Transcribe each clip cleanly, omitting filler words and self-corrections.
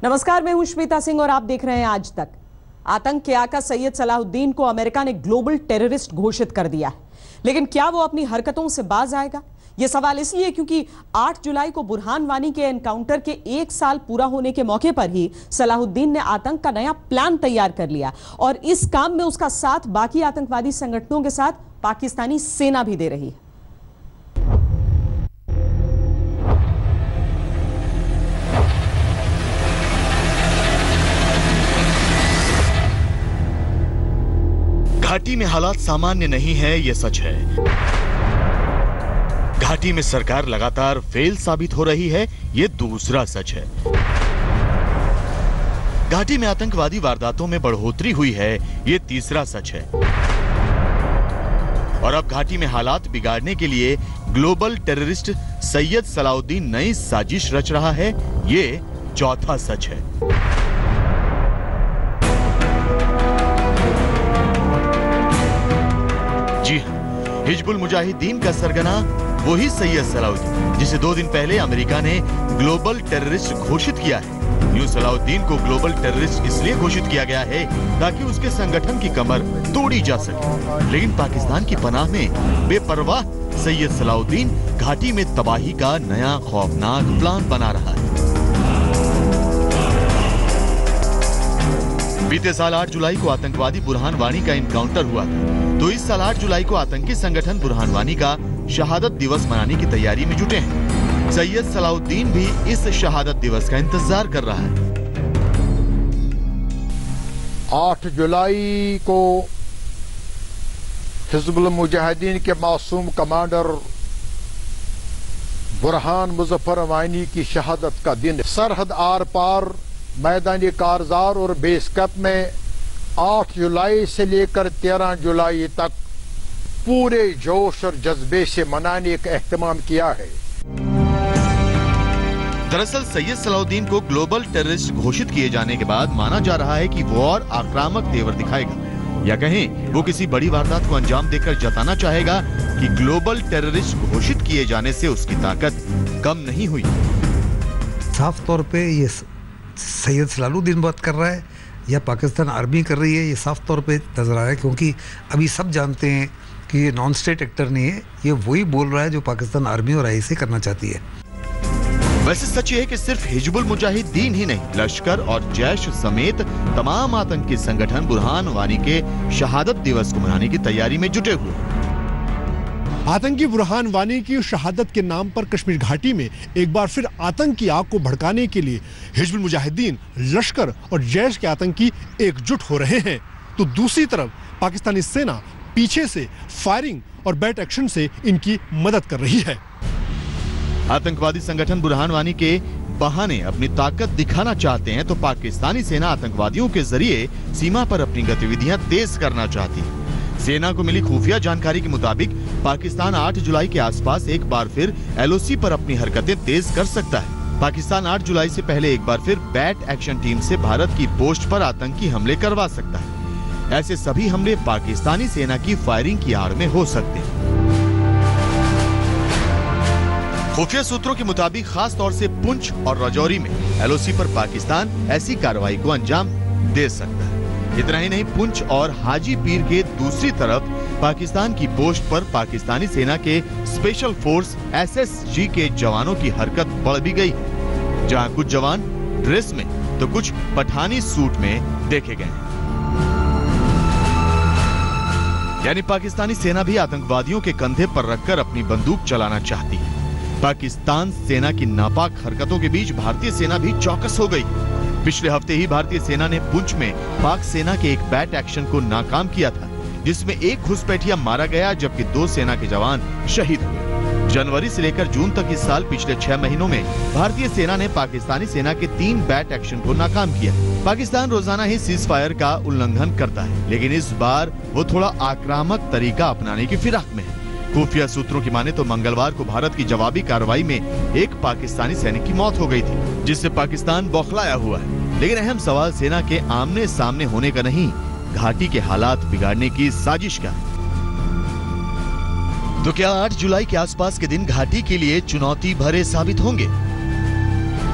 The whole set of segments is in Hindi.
नमस्कार, मैं हूं श्वेता सिंह और आप देख रहे हैं आज तक। आतंक के आका सैयद सलाहुद्दीन को अमेरिका ने ग्लोबल टेररिस्ट घोषित कर दिया है, लेकिन क्या वो अपनी हरकतों से बाज आएगा? यह सवाल इसलिए क्योंकि 8 जुलाई को बुरहान वानी के एनकाउंटर के 1 साल पूरा होने के मौके पर ही सलाहुद्दीन ने आतंक का नया प्लान तैयार कर लिया और इस काम में उसका साथ बाकी आतंकवादी संगठनों के साथ पाकिस्तानी सेना भी दे रही है। घाटी में हालात सामान्य नहीं है, यह सच है। घाटी में सरकार लगातार फेल साबित हो रही है, यह दूसरा सच है। घाटी में आतंकवादी वारदातों में बढ़ोतरी हुई है, यह तीसरा सच है। और अब घाटी में हालात बिगाड़ने के लिए ग्लोबल टेररिस्ट सैयद सलाहुद्दीन नई साजिश रच रहा है, यह चौथा सच है। जी हां, हिजबुल मुजाहिदीन का सरगना वही सैयद सलाहुद्दीन जिसे 2 दिन पहले अमेरिका ने ग्लोबल टेररिस्ट घोषित किया है। यूं सलाहुद्दीन को ग्लोबल टेररिस्ट इसलिए घोषित किया गया है ताकि उसके संगठन की कमर तोड़ी जा सके, लेकिन पाकिस्तान की पनाह में बेपरवाह सैयद सलाहुद्दीन घाटी में तबाही का नया खौफनाक प्लान बना रहा है। बीते साल 8 जुलाई को आतंकवादी बुरहान वानी का एनकाउंटर हुआ था, तो इस साल 8 जुलाई को आतंकी संगठन बुरहान वानी का शहादत दिवस मनाने की तैयारी में जुटे हैं। सैयद सलाहुद्दीन भी इस शहादत दिवस का इंतजार कर रहा है। 8 जुलाई को हिजबुल मुजाहिदीन के मासूम कमांडर बुरहान मुजफ्फर वानी की शहादत का दिन। सरहद आर पार मैदानी कारजार और बेस कैंप में 8 जुलाई से लेकर 13 जुलाई तक पूरे जोश और जज्बे से मनाने का एहतमाम किया है। दरअसल सैयद सलाहुद्दीन को ग्लोबल टेररिस्ट घोषित किए जाने के बाद माना जा रहा है कि वो और आक्रामक तेवर दिखाएगा, या कहें वो किसी बड़ी वारदात को अंजाम देकर जताना चाहेगा कि ग्लोबल टेररिस्ट घोषित किए जाने से उसकी ताकत कम नहीं हुई। साफ तौर पे ये सैयद सलाहुद्दीन बात कर रहा है या पाकिस्तान आर्मी कर रही है, ये साफ तौर पे नजर आ रहा है, क्योंकि अभी सब जानते हैं कि ये नॉन स्टेट एक्टर नहीं है, ये वही बोल रहा है जो पाकिस्तान आर्मी और आईएसआई करना चाहती है। वैसे सच ये है कि सिर्फ हिजबुल मुजाहिदीन ही नहीं, लश्कर और जैश समेत तमाम आतंकी संगठन बुरहान वानी के शहादत दिवस को मनाने की तैयारी में जुटे हुए। आतंकी बुरहान वानी की शहादत के नाम पर कश्मीर घाटी में एक बार फिर आतंक की आग को भड़काने के लिए हिजबुल मुजाहिदीन, लश्कर और जैश के आतंकी एकजुट हो रहे हैं, तो दूसरी तरफ पाकिस्तानी सेना पीछे से फायरिंग और बैट एक्शन से इनकी मदद कर रही है। आतंकवादी संगठन बुरहान वानी के बहाने अपनी ताकत दिखाना चाहते हैं, तो पाकिस्तानी सेना आतंकवादियों के जरिए सीमा पर अपनी गतिविधियां तेज करना चाहती है। सेना को मिली खुफिया जानकारी के मुताबिक पाकिस्तान 8 जुलाई के आसपास एक बार फिर एलओसी पर अपनी हरकतें तेज कर सकता है। पाकिस्तान 8 जुलाई से पहले एक बार फिर बैट एक्शन टीम से भारत की पोस्ट पर आतंकी हमले करवा सकता है। ऐसे सभी हमले पाकिस्तानी सेना की फायरिंग की आड़ में हो सकते हैं। खुफिया सूत्रों के मुताबिक खास तौर से पुंछ और राजौरी में एलओसी पर पाकिस्तान ऐसी कार्रवाई को अंजाम दे सकता है। इतना ही नहीं, पुंछ और हाजी पीर के दूसरी तरफ पाकिस्तान की पोस्ट पर पाकिस्तानी सेना के स्पेशल फोर्स एसएसजी के जवानों की हरकत बढ़ भी गई है, जहां कुछ जवान ड्रेस में तो कुछ पठानी सूट में देखे गए हैं। यानी पाकिस्तानी सेना भी आतंकवादियों के कंधे पर रखकर अपनी बंदूक चलाना चाहती है। पाकिस्तान सेना की नापाक हरकतों के बीच भारतीय सेना भी चौकस हो गई। पिछले हफ्ते ही भारतीय सेना ने पुंछ में पाक सेना के एक बैट एक्शन को नाकाम किया था, जिसमें एक घुसपैठिया मारा गया जबकि 2 सेना के जवान शहीद हुए। जनवरी से लेकर जून तक इस साल पिछले 6 महीनों में भारतीय सेना ने पाकिस्तानी सेना के 3 बैट एक्शन को नाकाम किया। पाकिस्तान रोजाना ही सीज फायर का उल्लंघन करता है, लेकिन इस बार वो थोड़ा आक्रामक तरीका अपनाने की फिराक में है। खुफिया सूत्रों की माने तो मंगलवार को भारत की जवाबी कार्रवाई में एक पाकिस्तानी सैनिक की मौत हो गई थी, जिससे पाकिस्तान बौखलाया हुआ है। लेकिन अहम सवाल सेना के आमने सामने होने का नहीं, घाटी के हालात बिगाड़ने की साजिश का। तो क्या 8 जुलाई के आसपास के दिन घाटी के लिए चुनौती भरे साबित होंगे?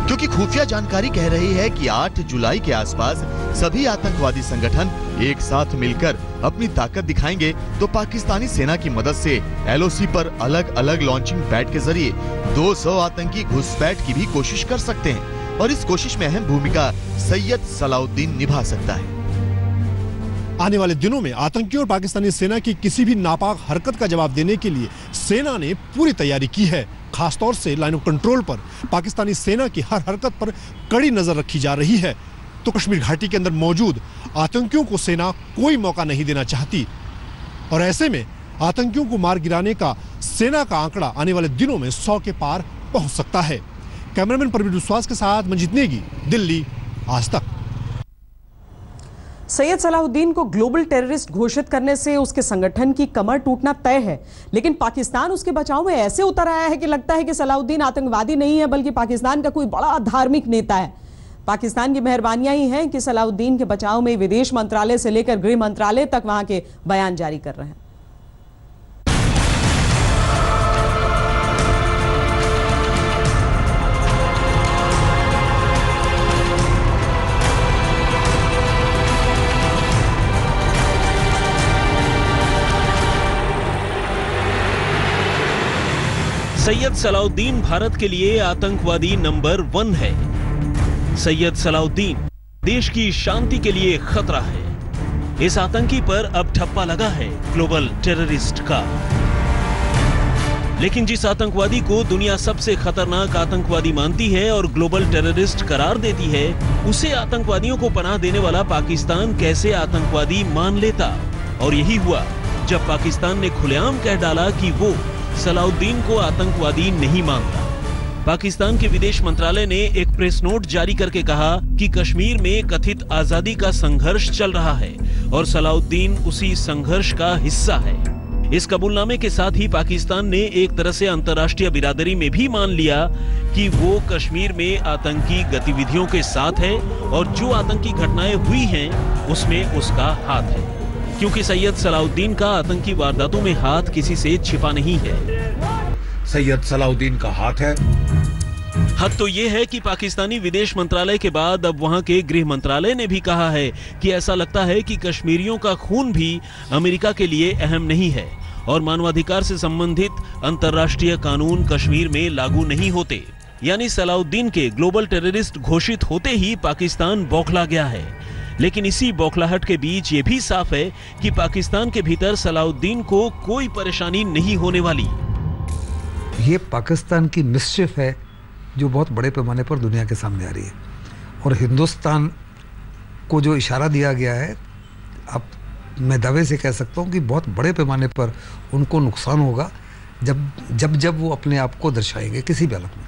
क्योंकि खुफिया जानकारी कह रही है कि 8 जुलाई के आसपास सभी आतंकवादी संगठन एक साथ मिलकर अपनी ताकत दिखाएंगे तो पाकिस्तानी सेना की मदद से एलओसी पर अलग अलग लॉन्चिंग पैड के जरिए 200 आतंकी घुसपैठ की भी कोशिश कर सकते हैं और इस कोशिश में अहम भूमिका सैयद सलाउद्दीन निभा सकता है। आने वाले दिनों में आतंकियों और पाकिस्तानी सेना की किसी भी नापाक हरकत का जवाब देने के लिए सेना ने पूरी तैयारी की है। खासतौर से लाइन ऑफ कंट्रोल पर पाकिस्तानी सेना की हर हरकत पर कड़ी नजर रखी जा रही है। तो कश्मीर घाटी के अंदर मौजूद आतंकियों को सेना कोई मौका नहीं देना चाहती और ऐसे में आतंकियों को मार गिराने का सेना का आंकड़ा आने वाले दिनों में 100 के पार पहुंच सकता है। कैमरामैन परवीन विश्वास के साथ मंजीत नेगी, दिल्ली, आज तक। सैयद सलाहुद्दीन को ग्लोबल टेररिस्ट घोषित करने से उसके संगठन की कमर टूटना तय है, लेकिन पाकिस्तान उसके बचाव में ऐसे उतर आया है कि लगता है कि सलाहुद्दीन आतंकवादी नहीं है बल्कि पाकिस्तान का कोई बड़ा धार्मिक नेता है। पाकिस्तान की मेहरबानियां ही हैं कि सलाहुद्दीन के बचाव में विदेश मंत्रालय से लेकर गृह मंत्रालय तक वहां के बयान जारी कर रहे हैं। सैयद सलाउद्दीन भारत के लिए आतंकवादी नंबर 1 है। सैयद सलाउद्दीन देश की शांति के लिए खतरा है। इस आतंकी पर अब ठप्पा लगा है ग्लोबल टेररिस्ट का। लेकिन जिस आतंकवादी को दुनिया सबसे खतरनाक आतंकवादी मानती है और ग्लोबल टेररिस्ट करार देती है, उसे आतंकवादियों को पनाह देने वाला पाकिस्तान कैसे आतंकवादी मान लेता? और यही हुआ जब पाकिस्तान ने खुलेआम कह डाला कि वो सलाउद्दीन को आतंकवादी नहीं मानता। पाकिस्तान के विदेश मंत्रालय ने एक प्रेस नोट जारी करके कहा कि कश्मीर में कथित आजादी का संघर्ष चल रहा है और सलाउद्दीन उसी संघर्ष का हिस्सा है। इस कबूलनामे के साथ ही पाकिस्तान ने एक तरह से अंतर्राष्ट्रीय बिरादरी में भी मान लिया कि वो कश्मीर में आतंकी गतिविधियों के साथ है और जो आतंकी घटनाएं हुई हैं उसमें उसका हाथ है, क्योंकि सैयद सलाउद्दीन का आतंकी वारदातों में हाथ किसी से छिपा नहीं है। सैयद सलाउद्दीन का हाथ है। हद तो ये है कि पाकिस्तानी विदेश मंत्रालय के बाद अब वहां के गृह मंत्रालय ने भी कहा है कि ऐसा लगता है कि कश्मीरियों का खून भी अमेरिका के लिए अहम नहीं है और मानवाधिकार से संबंधित अंतर्राष्ट्रीय कानून कश्मीर में लागू नहीं होते। यानी सलाउद्दीन के ग्लोबल टेररिस्ट घोषित होते ही पाकिस्तान बौखला गया है। लेकिन इसी बौखलाहट के बीच ये भी साफ है कि पाकिस्तान के भीतर सलाउद्दीन को कोई परेशानी नहीं होने वाली। ये पाकिस्तान की मिस्चिफ है जो बहुत बड़े पैमाने पर दुनिया के सामने आ रही है और हिंदुस्तान को जो इशारा दिया गया है, अब मैं दावे से कह सकता हूँ कि बहुत बड़े पैमाने पर उनको नुकसान होगा जब वो अपने आप को दर्शाएंगे किसी भी हालत में।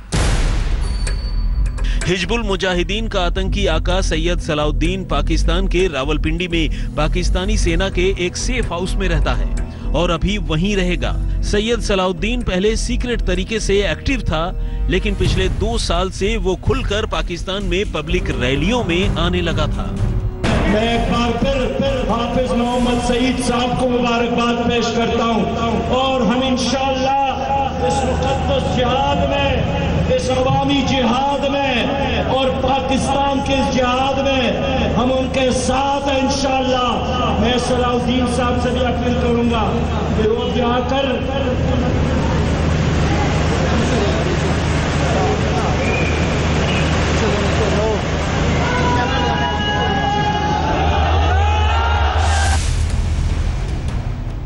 हिजबुल मुजाहिदीन का आतंकी आका सैयद सलाउद्दीन पाकिस्तान के रावलपिंडी में पाकिस्तानी सेना के एक सेफ हाउस में रहता है और अभी वहीं रहेगा। सैयद सलाउद्दीन पहले सीक्रेट तरीके से एक्टिव था, लेकिन पिछले 2 साल से वो खुलकर पाकिस्तान में पब्लिक रैलियों में आने लगा था। मैं एक बार फिर हाफिज मोहम्मद सईद साहब को मुबारकबाद पेश करता हूँ और हम इंशाअल्लाह इस मुक़द्दस जिहाद में, इस अवामी जिहाद में और पाकिस्तान के जिहाद में हम उनके साथ हैं इंशाअल्लाह। मैं सलाउद्दीन साहब से भी अपील करूंगा कि वो जाकर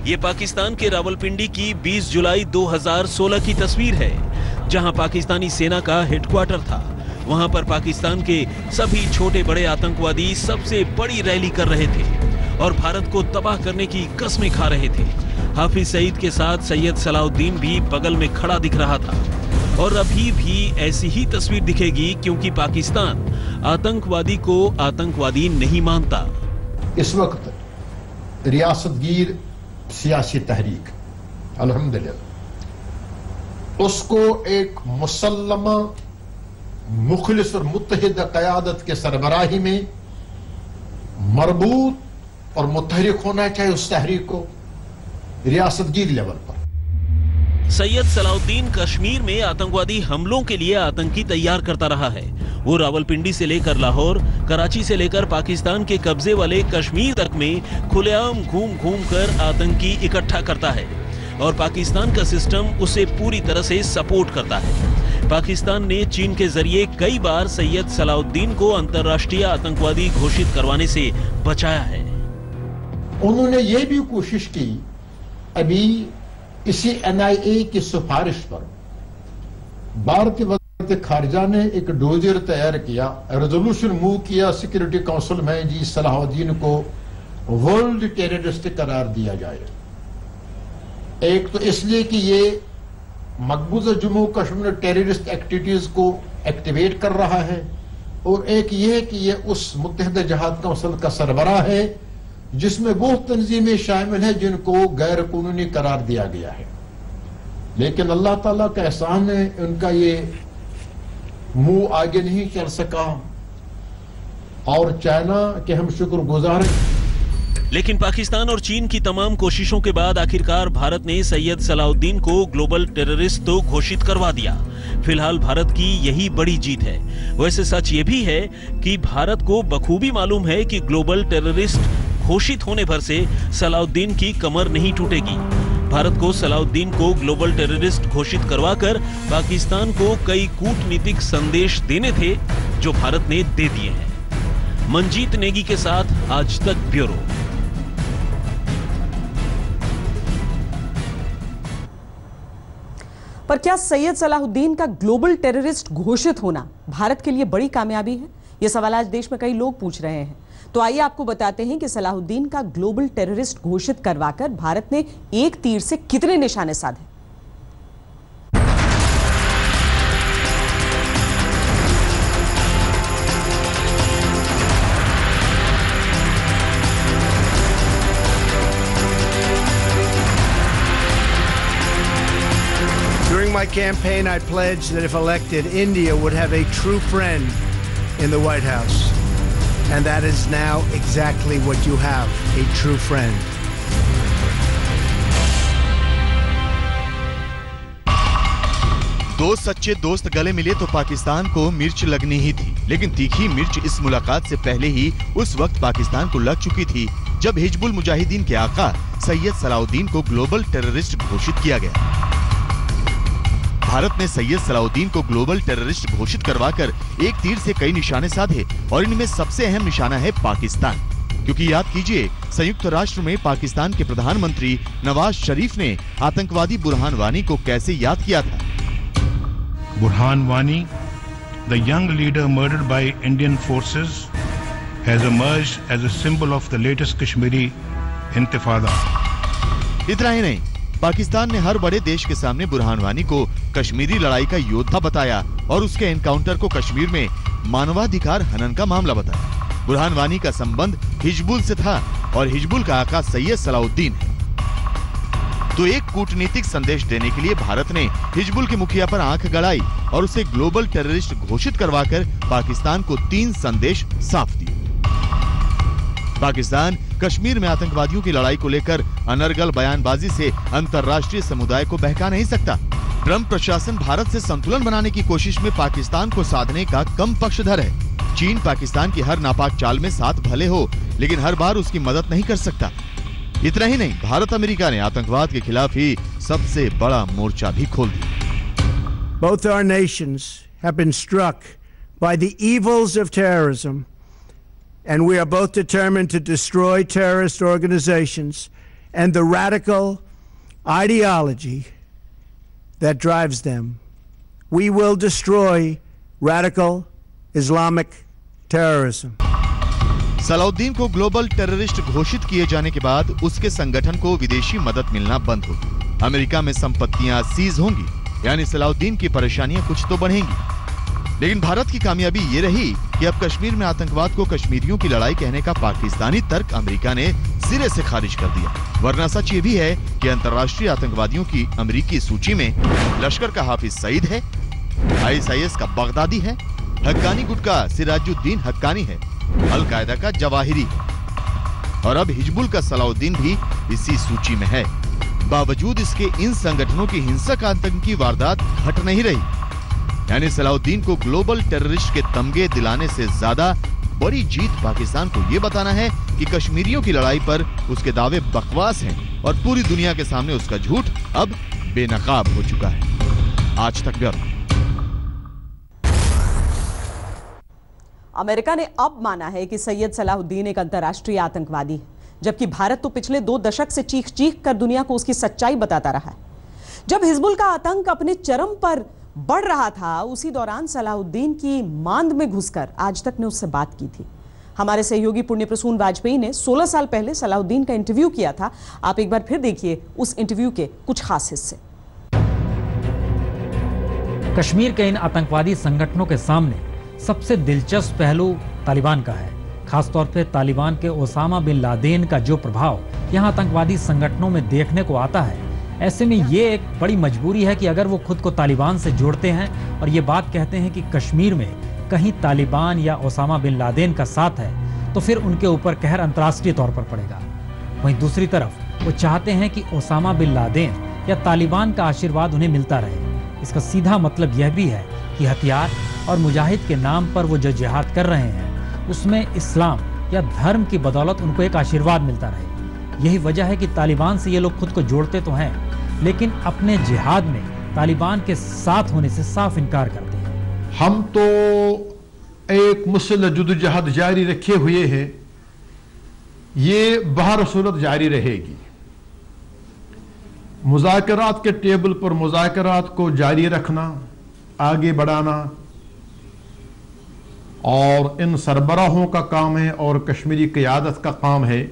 ये पाकिस्तान के रावलपिंडी की 20 जुलाई 2016 की तस्वीर है, जहां पाकिस्तानी सेना का हेडक्वार्टर था। वहां पर पाकिस्तान के सभी छोटे बड़े आतंकवादी सबसे बड़ी रैली कर रहे थे और भारत को तबाह करने की कसमें खा रहे थे। हाफिज सईद के साथ सैयद सलाउद्दीन भी बगल में खड़ा दिख रहा था और अभी भी ऐसी ही तस्वीर दिखेगी, क्योंकि पाकिस्तान आतंकवादी को आतंकवादी नहीं मानता। इस वक्त रियासतगीर सियासी तहरीक अल्हम्दुलिल्लाह उसको एक मुसल्लमा मुखलिस और मुत्तहिद क़यादत के सरबराही में मरबूत और मुतहरिक होना चाहिए उस तहरीक को रियासतगीर लेवल पर। सैयद सलाउद्दीन कश्मीर में आतंकवादी हमलों के लिए आतंकी तैयार करता रहा है। वो रावलपिंडी से लेकर लाहौर, कराची से लेकर पाकिस्तान के कब्जे वाले कश्मीर तक में खुलेआम घूम घूम कर आतंकी इकट्ठा करता है और पाकिस्तान का सिस्टम उसे पूरी तरह से सपोर्ट करता है। पाकिस्तान ने चीन के जरिए कई बार सैयद सलाउद्दीन को अंतर्राष्ट्रीय आतंकवादी घोषित करवाने से बचाया है। उन्होंने ये भी कोशिश की, अभी इसी NIA की सिफारिश पर भारतीय वज़ारत खारजा ने एक डोजियर तैयार किया, रेजोल्यूशन मूव किया सिक्योरिटी काउंसिल में जी सलाहुद्दीन को वर्ल्ड टेररिस्ट करार दिया जाए। एक तो इसलिए कि ये मकबूजा जम्मू कश्मीर टेररिस्ट एक्टिविटीज को एक्टिवेट कर रहा है, और एक ये है कि ये उस मुत्तहिदा जहाद काउंसिल का सरबराह है जिसमें वो तंजीमें शामिल है जिनको गैर कानूनी करार दिया गया है। लेकिन अल्लाह ताला का एहसान है, उनका ये मुंह आगे नहीं चल सका और चाइना के हम शुक्रगुजार हैं। लेकिन पाकिस्तान और चीन की तमाम कोशिशों के बाद आखिरकार भारत ने सैयद सलाउद्दीन को ग्लोबल टेररिस्ट तो घोषित करवा दिया। फिलहाल भारत की यही बड़ी जीत है। वैसे सच ये भी है कि भारत को बखूबी मालूम है कि ग्लोबल टेररिस्ट घोषित होने भर से सलाउद्दीन की कमर नहीं टूटेगी। भारत को सलाउद्दीन को ग्लोबल टेररिस्ट घोषित करवाकर पाकिस्तान को कई कूटनीतिक संदेश देने थे जो भारत ने दे दिए हैं। मंजीत नेगी के साथ आज तक ब्यूरो। पर क्या सैयद सलाहुद्दीन का ग्लोबल टेररिस्ट घोषित होना भारत के लिए बड़ी कामयाबी है? यह सवाल आज देश में कई लोग पूछ रहे हैं। तो आइए आपको बताते हैं कि सलाहुद्दीन का ग्लोबल टेररिस्ट घोषित करवाकर भारत ने एक तीर से कितने निशाने साधे। During my campaign, I pledged that if elected, India would have a true friend in the White House. And that is now exactly what you have, a true friend. दो सच्चे दोस्त गले मिले तो पाकिस्तान को मिर्च लगनी ही थी, लेकिन तीखी मिर्च इस मुलाकात से पहले ही उस वक्त पाकिस्तान को लग चुकी थी जब हिजबुल मुजाहिदीन के आका सैयद सलाउद्दीन को ग्लोबल टेररिस्ट घोषित किया गया। भारत ने सैयद सलाउद्दीन को ग्लोबल टेररिस्ट घोषित करवाकर एक तीर से कई निशाने साधे और इनमें सबसे अहम निशाना है पाकिस्तान। क्योंकि याद कीजिए, संयुक्त राष्ट्र में पाकिस्तान के प्रधानमंत्री नवाज शरीफ ने आतंकवादी बुरहान वानी को कैसे याद किया था। Burhan Wani, the young leader murdered by Indian forces, has emerged as a symbol of the latest Kashmiri intifada. इतना ही नहीं, पाकिस्तान ने हर बड़े देश के सामने बुरहान वानी को कश्मीरी लड़ाई का योद्धा बताया और उसके एनकाउंटर को कश्मीर में मानवाधिकार हनन का मामला बताया। बुरहान वानी का संबंध हिजबुल से था और हिजबुल का आका सैयद सलाउद्दीन है। तो एक कूटनीतिक संदेश देने के लिए भारत ने हिजबुल के मुखिया पर आंख गड़ाई और उसे ग्लोबल टेररिस्ट घोषित करवाकर पाकिस्तान को 3 संदेश साफ दिए। पाकिस्तान कश्मीर में आतंकवादियों की लड़ाई को लेकर अनर्गल बयानबाजी से अंतर्राष्ट्रीय समुदाय को बहका नहीं सकता। ट्रंप प्रशासन भारत से संतुलन बनाने की कोशिश में पाकिस्तान को साधने का कम पक्षधर है। चीन पाकिस्तान की हर नापाक चाल में साथ भले हो, लेकिन हर बार उसकी मदद नहीं कर सकता। इतना ही नहीं, भारत अमेरिका ने आतंकवाद के खिलाफ ही सबसे बड़ा मोर्चा भी खोल दिया। Both our nations have been struck by the evils of terrorism, and we are both determined to destroy terrorist organizations and the radical ideology that drives them. We will destroy radical Islamic terrorism. Salauddin को ग्लोबल टेररिस्ट घोषित किए जाने के बाद उसके संगठन को विदेशी मदद मिलना बंद होगी। अमेरिका में संपत्तियां सीज होंगी, यानी सलाउद्दीन की परेशानियां कुछ तो बढ़ेंगी। लेकिन भारत की कामयाबी ये रही कि अब कश्मीर में आतंकवाद को कश्मीरियों की लड़ाई कहने का पाकिस्तानी तर्क अमेरिका ने सिरे से खारिज कर दिया। वरना सच ये भी है कि अंतर्राष्ट्रीय आतंकवादियों की अमेरिकी सूची में लश्कर का हाफिज सईद है, ISIS का बगदादी है, हक्कानी गुट का सिराजुद्दीन हक्कानी है, अल कायदा का जवाहिरी है और अब हिजबुल का सलाउद्दीन भी इसी सूची में है। बावजूद इसके इन संगठनों की हिंसक आतंकी वारदात घट नहीं रही। यानी सलाहुद्दीन को ग्लोबल टेररिस्ट के तमगे दिलाने से ज्यादा बड़ी जीत पाकिस्तान को यह बताना है कि कश्मीरियों की लड़ाई पर उसके दावे बकवास हैं और पूरी दुनिया के सामने उसका झूठ अब बेनकाब हो चुका है। आज तक ब्यूरो। अमेरिका ने अब माना है कि सैयद सलाहुद्दीन एक अंतर्राष्ट्रीय आतंकवादी है, जबकि भारत तो पिछले 2 दशक से चीख चीख कर दुनिया को उसकी सच्चाई बताता रहा है। जब हिजबुल का आतंक अपने चरम पर बढ़ रहा था, उसी दौरान सलाहुद्दीन की मांद में घुसकर आज तक ने उससे बात की थी। हमारे सहयोगी पुण्य प्रसून वाजपेयी ने 16 साल पहले सलाहुद्दीन का इंटरव्यू किया था। आप एक बार फिर देखिए उस इंटरव्यू के कुछ खास हिस्से। कश्मीर के इन आतंकवादी संगठनों के सामने सबसे दिलचस्प पहलू तालिबान का है। खासतौर पर तालिबान के ओसामा बिन लादेन का जो प्रभाव यहाँ आतंकवादी संगठनों में देखने को आता है, ऐसे में ये एक बड़ी मजबूरी है कि अगर वो खुद को तालिबान से जोड़ते हैं और ये बात कहते हैं कि कश्मीर में कहीं तालिबान या ओसामा बिन लादेन का साथ है, तो फिर उनके ऊपर कहर अंतर्राष्ट्रीय तौर पर पड़ेगा। वहीं दूसरी तरफ वो चाहते हैं कि ओसामा बिन लादेन या तालिबान का आशीर्वाद उन्हें मिलता रहे। इसका सीधा मतलब यह भी है कि हथियार और मुजाहिद के नाम पर वो जो जिहाद कर रहे हैं, उसमें इस्लाम या धर्म की बदौलत उनको एक आशीर्वाद मिलता रहे। यही वजह है कि तालिबान से ये लोग खुद को जोड़ते तो हैं, लेकिन अपने जिहाद में तालिबान के साथ होने से साफ इनकार करते हैं। हम तो एक मुसल्लह जद्दोजहद जारी रखे हुए हैं, ये बहर सूरत जारी रहेगी। मुज़ाकरात के टेबल पर मुज़ाकरात को जारी रखना, आगे बढ़ाना और इन सरबराहों का काम है और कश्मीरी क़यादत का काम है।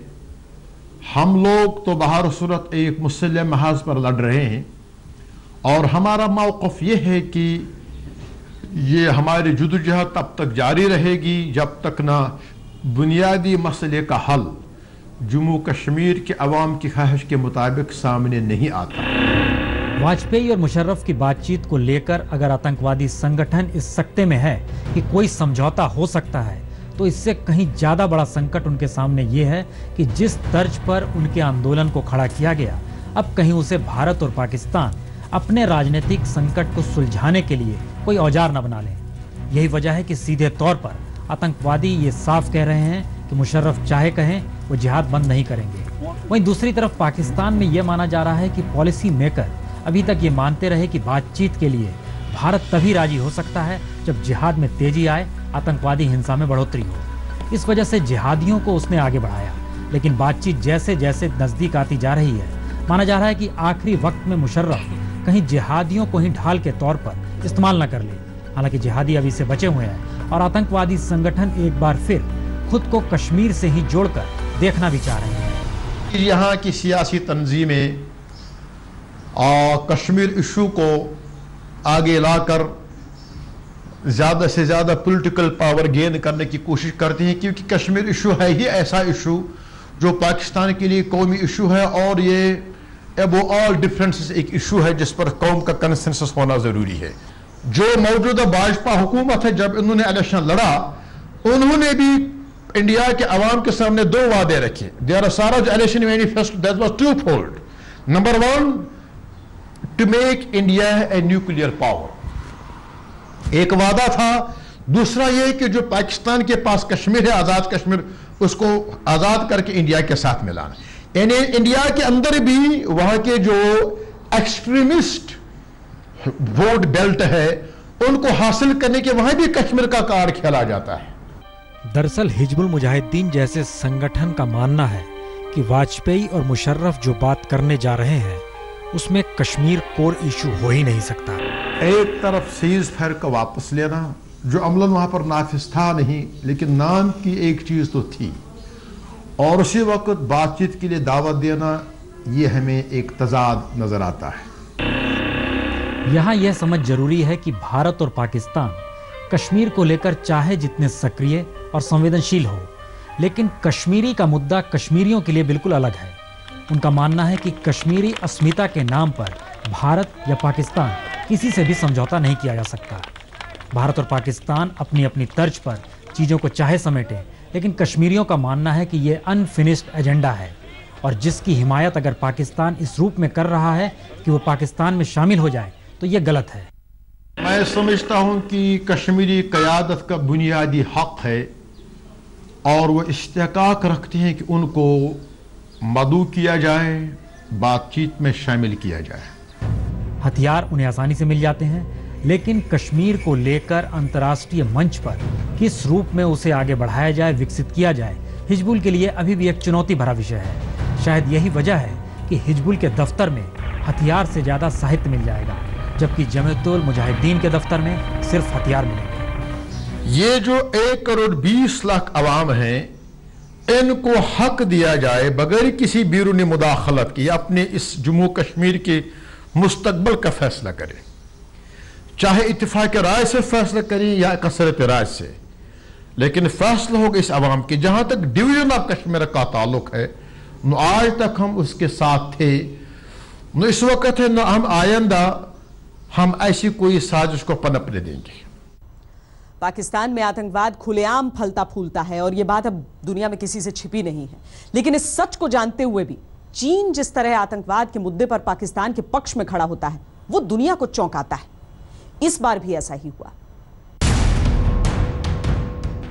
हम लोग तो बहर सूरत एक मुसल्लह महाज पर लड़ रहे हैं और हमारा मौक़िफ़ ये है कि ये हमारी जद्दोजहद तब तक जारी रहेगी जब तक ना बुनियादी मसले का हल जम्मू कश्मीर के अवाम की ख्वाहिश के मुताबिक सामने नहीं आता। वाजपेयी और मुशर्रफ की बातचीत को लेकर अगर आतंकवादी संगठन इस सकते में है कि कोई समझौता हो सकता है, तो इससे कहीं ज्यादा बड़ा संकट उनके सामने ये है कि जिस तर्ज पर उनके आंदोलन को खड़ा किया गया, अब कहीं उसे भारत और पाकिस्तान अपने राजनीतिक संकट को सुलझाने के लिए कोई औजार न बना लें। यही वजह है कि सीधे तौर पर आतंकवादी ये साफ कह रहे हैं कि मुशर्रफ चाहे कहें वो जिहाद बंद नहीं करेंगे। वहीं दूसरी तरफ पाकिस्तान में यह माना जा रहा है कि पॉलिसी मेकर अभी तक ये मानते रहे कि बातचीत के लिए भारत तभी राजी हो सकता है जब जिहाद में तेजी आए, आतंकवादी हिंसा में बढ़ोतरी हो। इस वजह से जिहादियों को उसने आगे बढ़ाया, लेकिन बातचीत जैसे जैसे नजदीक आती जा रही है, माना जा रहा है कि आखिरी वक्त में मुशर्रफ कहीं जिहादियों को ही ढाल के तौर पर इस्तेमाल न कर ले। हालांकि जिहादी अभी से बचे हुए हैं और आतंकवादी संगठन एक बार फिर खुद को कश्मीर से ही जोड़कर देखना भी चाह रहे हैं। यहाँ की सियासी तंजीमें और कश्मीर इशू को आगे लाकर ज़्यादा से ज़्यादा पॉलिटिकल पावर गेन करने की कोशिश करती हैं, क्योंकि कश्मीर इशू है ही ऐसा इशू जो पाकिस्तान के लिए कौमी इशू है और ये एबो ऑल डिफरेंसेस एक इशू है जिस पर कौम का कंसेंसस होना ज़रूरी है। जो मौजूदा भाजपा हुकूमत है, जब इन्होंने इलेक्शन लड़ा, उन्होंने भी इंडिया के अवाम के सामने 2 वादे रखे। देयर सारा जो election manifesto that was twofold. Number 1, to make India a nuclear power, एक वादा था। दूसरा यह कि जो पाकिस्तान के पास कश्मीर है, आजाद कश्मीर, उसको आजाद करके इंडिया के साथ मिलाना। यानी इंडिया के अंदर भी वहां के जो एक्सट्रीमिस्ट वोट बेल्ट है उनको हासिल करने के वहां भी कश्मीर का कार्ड खेला जाता है। दरअसल हिजबुल मुजाहिदीन जैसे संगठन का मानना है कि वाजपेयी और मुशर्रफ जो बात करने जा रहे हैं उसमें कश्मीर कोर इशू हो ही नहीं सकता। एक तरफ सीज फायर का वापस लेना जो अमलन वहां पर नाफिज था नहीं, लेकिन नाम की एक चीज तो थी, और उसी वक्त बातचीत के लिए दावत देना, यह हमें एक तजाद नजर आता है। यहाँ यह समझ जरूरी है कि भारत और पाकिस्तान कश्मीर को लेकर चाहे जितने सक्रिय और संवेदनशील हो, लेकिन कश्मीरी का मुद्दा कश्मीरियों के लिए बिल्कुल अलग है। उनका मानना है कि कश्मीरी अस्मिता के नाम पर भारत या पाकिस्तान किसी से भी समझौता नहीं किया जा सकता। भारत और पाकिस्तान अपनी अपनी तर्ज पर चीज़ों को चाहे समेटे, लेकिन कश्मीरियों का मानना है कि यह अनफिनिश्ड एजेंडा है और जिसकी हिमायत अगर पाकिस्तान इस रूप में कर रहा है कि वो पाकिस्तान में शामिल हो जाए तो ये गलत है। मैं समझता हूं कि कश्मीरी क़यादत का बुनियादी हक है और वो इस्तेहकाक रखते हैं कि उनको मदऊ किया जाए, बातचीत में शामिल किया जाए। हथियार उन्हें आसानी से मिल जाते हैं, लेकिन कश्मीर को लेकर अंतर्राष्ट्रीय मंच पर किस रूप में उसे आगे बढ़ाया जाए, विकसित किया जाए, हिजबुल के लिए अभी भी एक चुनौती भरा विषय है। शायद यही वजह है कि हिजबुल के दफ्तर में हथियार से ज्यादा साहित्य मिल जाएगा, जबकि जमातुल मुजाहिदीन के दफ्तर में सिर्फ हथियार मिलेंगे। ये जो 1 करोड़ 20 लाख अवाम हैं, इनको हक दिया जाए बगैर किसी बैरूनी मुदाखलत की अपने इस जम्मू कश्मीर के मुस्तकबल का फैसला करें, चाहे इत्तेफाक राय से फैसला करें या कसरत राय से, लेकिन फैसला होगा इस अवाम के। जहां तक डिवीजन ऑफ कश्मीर का ताल्लुक है, न आज तक हम उसके साथ थे, न इस वक्त है, न हम आइंदा हम ऐसी कोई साजिश को पनपने देंगे। पाकिस्तान में आतंकवाद खुलेआम फलता फूलता है और यह बात अब दुनिया में किसी से छिपी नहीं है, लेकिन इस सच को जानते हुए भी चीन जिस तरह आतंकवाद के मुद्दे पर पाकिस्तान के पक्ष में खड़ा होता है वो दुनिया को चौंकाता है। इस बार भी ऐसा ही हुआ।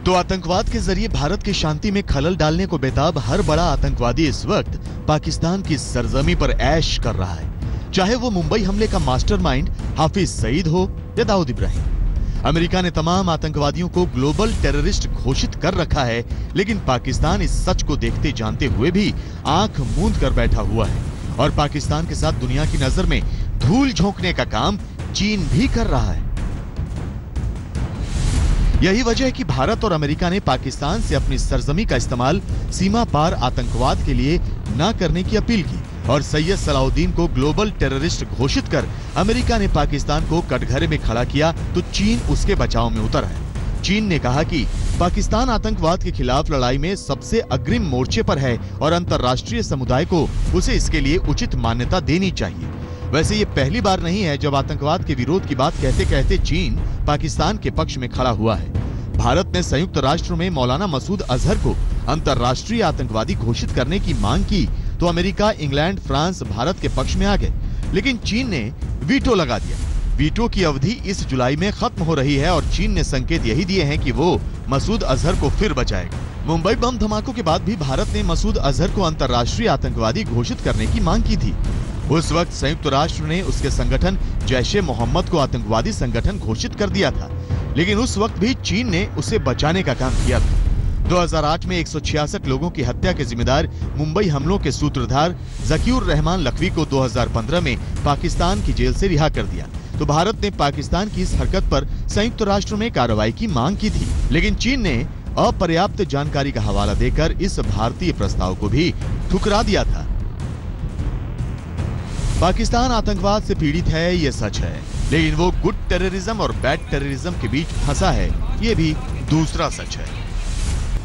तो आतंकवाद के जरिए भारत की शांति में खलल डालने को बेताब हर बड़ा आतंकवादी इस वक्त पाकिस्तान की सरजमी पर ऐश कर रहा है, चाहे वो मुंबई हमले का मास्टरमाइंड हाफिज सईद हो या दाऊद इब्राहिम। अमेरिका ने तमाम आतंकवादियों को ग्लोबल टेररिस्ट घोषित कर रखा है, लेकिन पाकिस्तान इस सच को देखते जानते हुए भी आंख मूंद कर बैठा हुआ है और पाकिस्तान के साथ दुनिया की नजर में धूल झोंकने का काम चीन भी कर रहा है। यही वजह है कि भारत और अमेरिका ने पाकिस्तान से अपनी सरजमी का इस्तेमाल सीमा पार आतंकवाद के लिए न करने की अपील की और सैयद सलाउद्दीन को ग्लोबल टेररिस्ट घोषित कर अमेरिका ने पाकिस्तान को कटघरे में खड़ा किया तो चीन उसके बचाव में उतरा है। चीन ने कहा कि पाकिस्तान आतंकवाद के खिलाफ लड़ाई में सबसे अग्रिम मोर्चे पर है और अंतर्राष्ट्रीय समुदाय को उसे इसके लिए उचित मान्यता देनी चाहिए। वैसे ये पहली बार नहीं है जब आतंकवाद के विरोध की बात कहते कहते चीन पाकिस्तान के पक्ष में खड़ा हुआ है। भारत ने संयुक्त राष्ट्र में मौलाना मसूद अजहर को अंतर्राष्ट्रीय आतंकवादी घोषित करने की मांग की तो अमेरिका, इंग्लैंड, फ्रांस भारत के पक्ष में आ गए, लेकिन चीन ने वीटो लगा दिया। वीटो की अवधि इस जुलाई में खत्म हो रही है और चीन ने संकेत यही दिए हैं कि वो मसूद अजहर को फिर बचाएगा। मुंबई बम धमाकों के बाद भी भारत ने मसूद अजहर को अंतर्राष्ट्रीय आतंकवादी घोषित करने की मांग की थी। उस वक्त संयुक्त राष्ट्र ने उसके संगठन जैश-ए-मोहम्मद को आतंकवादी संगठन घोषित कर दिया था, लेकिन उस वक्त भी चीन ने उसे बचाने का काम किया था। 2008 में 166 लोगों की हत्या के जिम्मेदार मुंबई हमलों के सूत्रधार ज़कीउर रहमान लखवी को 2015 में पाकिस्तान की जेल से रिहा कर दिया तो भारत ने पाकिस्तान की इस हरकत पर संयुक्त राष्ट्र में कार्रवाई की मांग की थी, लेकिन चीन ने अपर्याप्त जानकारी का हवाला देकर इस भारतीय प्रस्ताव को भी ठुकरा दिया था। पाकिस्तान आतंकवाद से पीड़ित है, ये सच है, लेकिन वो गुड टेररिज्म और बैड टेररिज्म के बीच फंसा है, ये भी दूसरा सच है।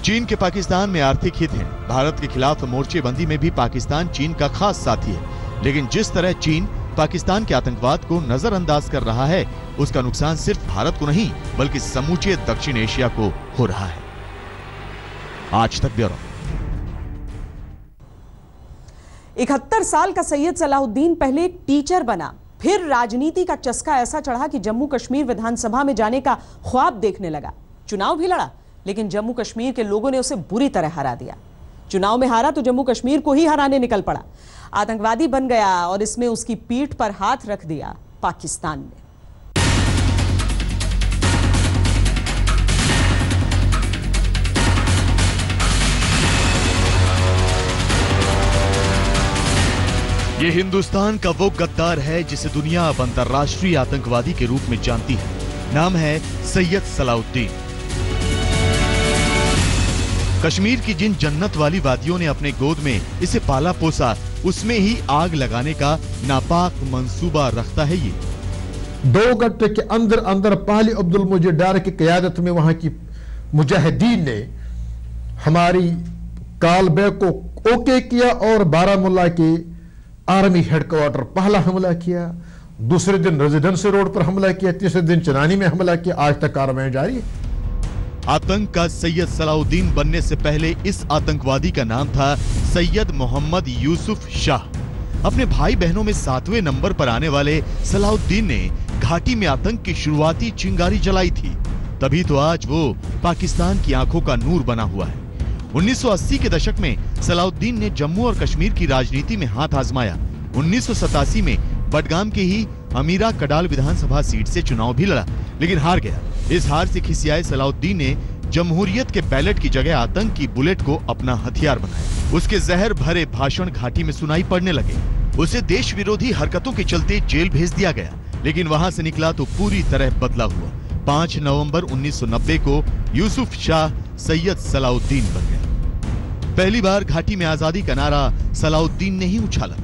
चीन के पाकिस्तान में आर्थिक हित हैं। भारत के खिलाफ मोर्चेबंदी में भी पाकिस्तान चीन का खास साथी है, लेकिन जिस तरह चीन पाकिस्तान के आतंकवाद को नजरअंदाज कर रहा है, उसका नुकसान सिर्फ भारत को नहीं बल्कि समूचे दक्षिण एशिया को हो रहा है। आज तक ब्यूरो। 71 साल का सैयद सलाहुद्दीन पहले एक टीचर बना, फिर राजनीति का चस्का ऐसा चढ़ा कि जम्मू कश्मीर विधानसभा में जाने का ख्वाब देखने लगा। चुनाव भी लड़ा, लेकिन जम्मू कश्मीर के लोगों ने उसे बुरी तरह हरा दिया। चुनाव में हारा तो जम्मू कश्मीर को ही हराने निकल पड़ा, आतंकवादी बन गया और इसमें उसकी पीठ पर हाथ रख दिया पाकिस्तान ने। ये हिंदुस्तान का वो गद्दार है जिसे दुनिया अब अंतर्राष्ट्रीय आतंकवादी के रूप में जानती है। नाम है सैयद सलाउद्दीन। कश्मीर की जिन जन्नत वाली वादियों ने अपने गोद में इसे पाला पोसा, उसमें ही आग लगाने का नापाक मंसूबा रखता है ये। 2 घंटे के अंदर अंदर पहले अब्दुल मुजीब डार की क़यादत में वहां की मुजाहिदीन ने हमारी कालबे को ओके किया और बारामुल्ला के आर्मी हेडक्वार्टर पहला हमला किया, दूसरे दिन रेजिडेंसी रोड पर हमला किया, तीसरे दिन चनानी में हमला किया। आज तक कार्रवाई जारी है। आतंक का सैयद सलाउद्दीन बनने से पहले इस आतंकवादी का नाम था सैयद मोहम्मद यूसुफ शाह। अपने भाई बहनों में 7वें नंबर पर आने वाले सलाउद्दीन ने घाटी में आतंक की शुरुआती चिंगारी जलाई थी। तभी तो आज वो पाकिस्तान की आंखों का नूर बना हुआ है। 1980 के दशक में सलाउद्दीन ने जम्मू और कश्मीर की राजनीति में हाथ आजमाया। 1987 में बडगाम के ही अमीरा कडाल विधानसभा सीट से चुनाव भी लड़ा, लेकिन हार गया। इस हार से खिसियाए सलाउद्दीन ने जमहूरियत के बैलेट की जगह आतंक की बुलेट को अपना हथियार बनाया। उसके जहर भरे भाषण घाटी में सुनाई पड़ने लगे। उसे देश विरोधी हरकतों के चलते जेल भेज दिया गया, लेकिन वहां से निकला तो पूरी तरह बदला हुआ। 5 नवंबर 1990 को यूसुफ शाह सैयद सलाउद्दीन बन गया। पहली बार घाटी में आजादी का नारा सलाउद्दीन ने ही उछाला।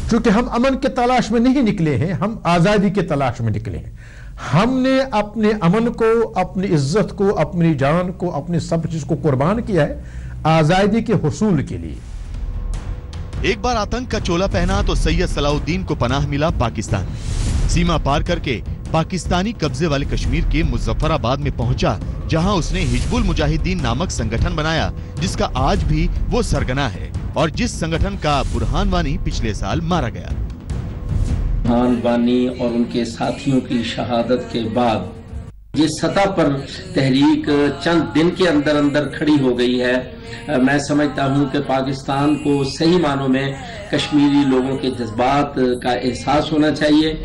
क्योंकि हम अमन के तलाश में नहीं निकले हैं, हम आजादी के तलाश में निकले हैं। हमने अपने अमन को, अपनी इज्जत को, अपनी जान को, अपनी सब चीज को कुर्बान किया है आजादी के हुसूल के लिए। एक बार आतंक का चोला पहना तो सैयद सलाउद्दीन को पनाह मिला पाकिस्तान में। सीमा पार करके पाकिस्तानी कब्जे वाले कश्मीर के मुजफ्फराबाद में पहुंचा, जहां उसने हिजबुल मुजाहिदीन नामक संगठन बनाया, जिसका आज भी वो सरगना है और जिस संगठन का बुरहान वानी पिछले साल मारा गया। बुरहान वानी और उनके साथियों की शहादत के बाद जिस सतह पर तहरीक चंद दिन के अंदर अंदर खड़ी हो गई है, मैं समझता हूं कि पाकिस्तान को सही मानों में कश्मीरी लोगों के जज्बात का एहसास होना चाहिए।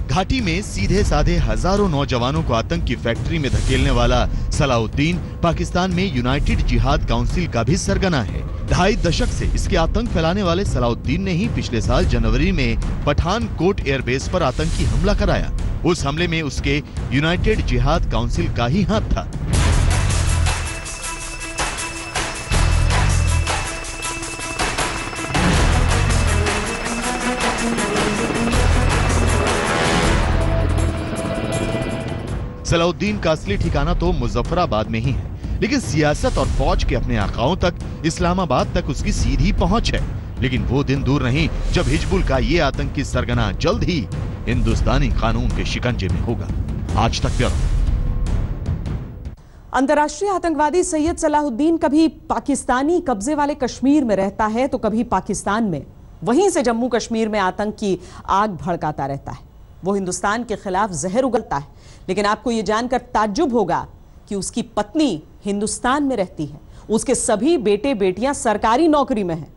घाटी में सीधे साधे हजारों नौजवानों को आतंक की फैक्ट्री में धकेलने वाला सलाउद्दीन पाकिस्तान में यूनाइटेड जिहाद काउंसिल का भी सरगना है। 2.5 दशक से इसके आतंक फैलाने वाले सलाउद्दीन ने ही पिछले साल जनवरी में पठानकोट एयरबेस पर आतंकी हमला कराया। उस हमले में उसके यूनाइटेड जिहाद काउंसिल का ही हाथ था। सलाउद्दीन का असली ठिकाना तो मुजफ्फराबाद में ही है, लेकिन सियासत और फौज के अपने आकाओं तक, इस्लामाबाद तक उसकी सीधी पहुंच है। लेकिन वो दिन दूर नहीं जब हिजबुल का ये आतंकी सरगना जल्द ही हिंदुस्तानी कानून के शिकंजे में होगा। आज तक ब्यूरो। अंतर्राष्ट्रीय आतंकवादी सैयद सलाहुद्दीन कभी पाकिस्तानी कब्जे वाले कश्मीर में रहता है तो कभी पाकिस्तान में, वहीं से जम्मू कश्मीर में आतंक की आग भड़काता रहता है। वो हिंदुस्तान के खिलाफ जहर उगलता है, लेकिन आपको यह जानकर ताज्जुब होगा कि उसकी पत्नी हिंदुस्तान में रहती है। उसके सभी बेटे बेटियां सरकारी नौकरी में हैं।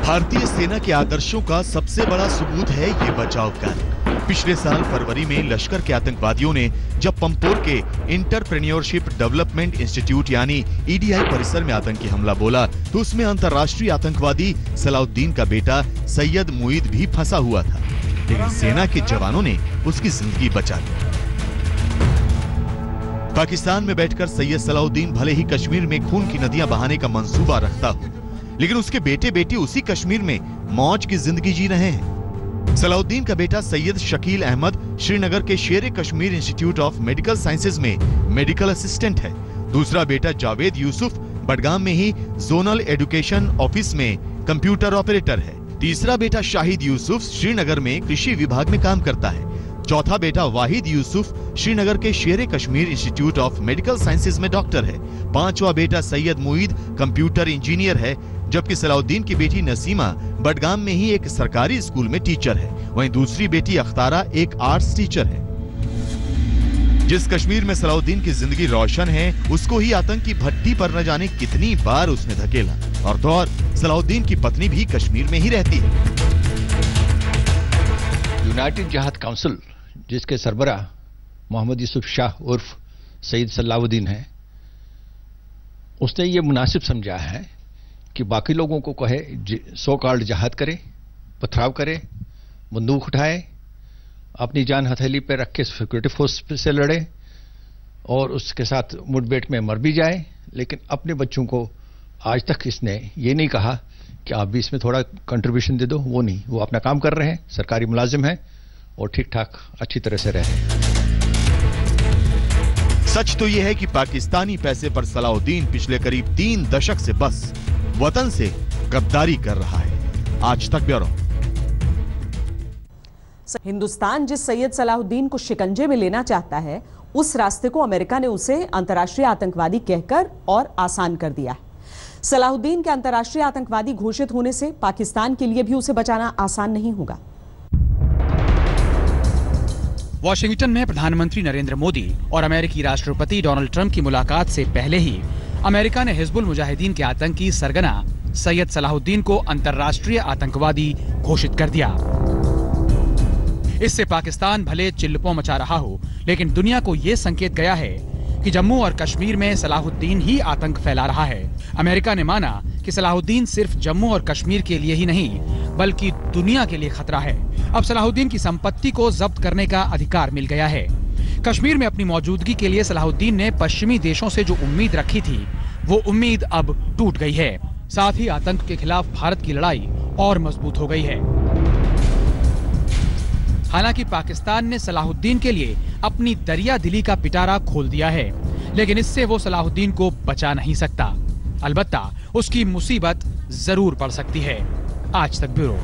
भारतीय सेना के आदर्शों का सबसे बड़ा सबूत है ये बचाव कार्य। पिछले साल फरवरी में लश्कर के आतंकवादियों ने जब पंपोर के इंटरप्रेन्योरशिप डेवलपमेंट इंस्टीट्यूट यानी ईडीआई परिसर में आतंकी हमला बोला, तो उसमें अंतर्राष्ट्रीय आतंकवादी सलाउद्दीन का बेटा सैयद मुईद भी फंसा हुआ था, लेकिन सेना के जवानों ने उसकी जिंदगी बचा ली। पाकिस्तान में बैठकर सैयद सलाउद्दीन भले ही कश्मीर में खून की नदियां बहाने का मंसूबा रखता हो, लेकिन उसके बेटे बेटी उसी कश्मीर में मौज की जिंदगी जी रहे हैं। सलाउद्दीन का बेटा सैयद शकील अहमद श्रीनगर के शेर Kashmir institute of medical sciences में मेडिकल असिस्टेंट है। दूसरा बेटा जावेद यूसुफ बडगाम में ही जोनल एजुकेशन ऑफिस में कंप्यूटर ऑपरेटर है। तीसरा बेटा शाहिद यूसुफ श्रीनगर में कृषि विभाग में काम करता है। चौथा बेटा वाहिद यूसुफ श्रीनगर के शेर Kashmir institute of medical sciences में डॉक्टर है। पांचवा बेटा सैयद मुईद कंप्यूटर इंजीनियर है, जबकि सलाउद्दीन की बेटी नसीमा बडगाम में ही एक सरकारी स्कूल में टीचर है। वहीं दूसरी बेटी अख्तारा एक आर्ट्स टीचर है। जिस कश्मीर में सलाउद्दीन की जिंदगी रोशन है, उसको ही आतंक की भट्टी पर न जाने कितनी बार उसने धकेला। और तो और सलाउद्दीन की पत्नी भी कश्मीर में ही रहती है। यूनाइटेड जिहाद काउंसिल, जिसके सरबराह मोहम्मद यूसुफ शाह उर्फ सैयद सलाउद्दीन है, उसने ये मुनासिब समझा है कि बाकी लोगों को कहे सो कॉल्ड जिहाद करे, पथराव करे, बंदूक उठाए, अपनी जान हथेली पे रख के सिक्योरिटी फोर्स से लड़े और उसके साथ मुठभेड़ में मर भी जाए, लेकिन अपने बच्चों को आज तक इसने ये नहीं कहा कि आप भी इसमें थोड़ा कंट्रीब्यूशन दे दो। वो नहीं, वो अपना काम कर रहे हैं, सरकारी मुलाजिम हैं और ठीक ठाक अच्छी तरह से रह रहे हैं। सच तो यह है कि पाकिस्तानी पैसे पर सलाउद्दीन पिछले करीब 3 दशक से बस वतन से गद्दारी कर रहा है। आज तक ब्यूरो। हिंदुस्तान जिस सैयद सलाहुद्दीन को शिकंजे में लेना चाहता है, उस रास्ते को अमेरिका ने उसे अंतर्राष्ट्रीय आतंकवादी कहकर और आसान कर दिया है। सलाहुद्दीन के अंतर्राष्ट्रीय आतंकवादी घोषित होने से पाकिस्तान के लिए भी उसे बचाना आसान नहीं होगा। वॉशिंगटन में प्रधानमंत्री नरेंद्र मोदी और अमेरिकी राष्ट्रपति डोनाल्ड ट्रंप की मुलाकात से पहले ही अमेरिका ने हिजबुल मुजाहिदीन के आतंकी सरगना सैयद सलाहुद्दीन को अंतर्राष्ट्रीय आतंकवादी घोषित कर दिया। इससे पाकिस्तान भले चिल्लपो मचा रहा हो, लेकिन दुनिया को यह संकेत गया है कि जम्मू और कश्मीर में सलाहुद्दीन ही आतंक फैला रहा है। अमेरिका ने माना कि सलाहुद्दीन सिर्फ जम्मू और कश्मीर के लिए ही नहीं, बल्कि दुनिया के लिए खतरा है। अब सलाहुद्दीन की संपत्ति को जब्त करने का अधिकार मिल गया है। कश्मीर में अपनी मौजूदगी के लिए सलाहुद्दीन ने पश्चिमी देशों से जो उम्मीद रखी थी, वो उम्मीद अब टूट गई है। साथ ही आतंक के खिलाफ भारत की लड़ाई और मजबूत हो गई है। हालांकि पाकिस्तान ने सलाहुद्दीन के लिए अपनी दरिया दिली का पिटारा खोल दिया है, लेकिन इससे वो सलाहुद्दीन को बचा नहीं सकता। अलबत्ता उसकी मुसीबत जरूर पड़ सकती है। आज तक ब्यूरो।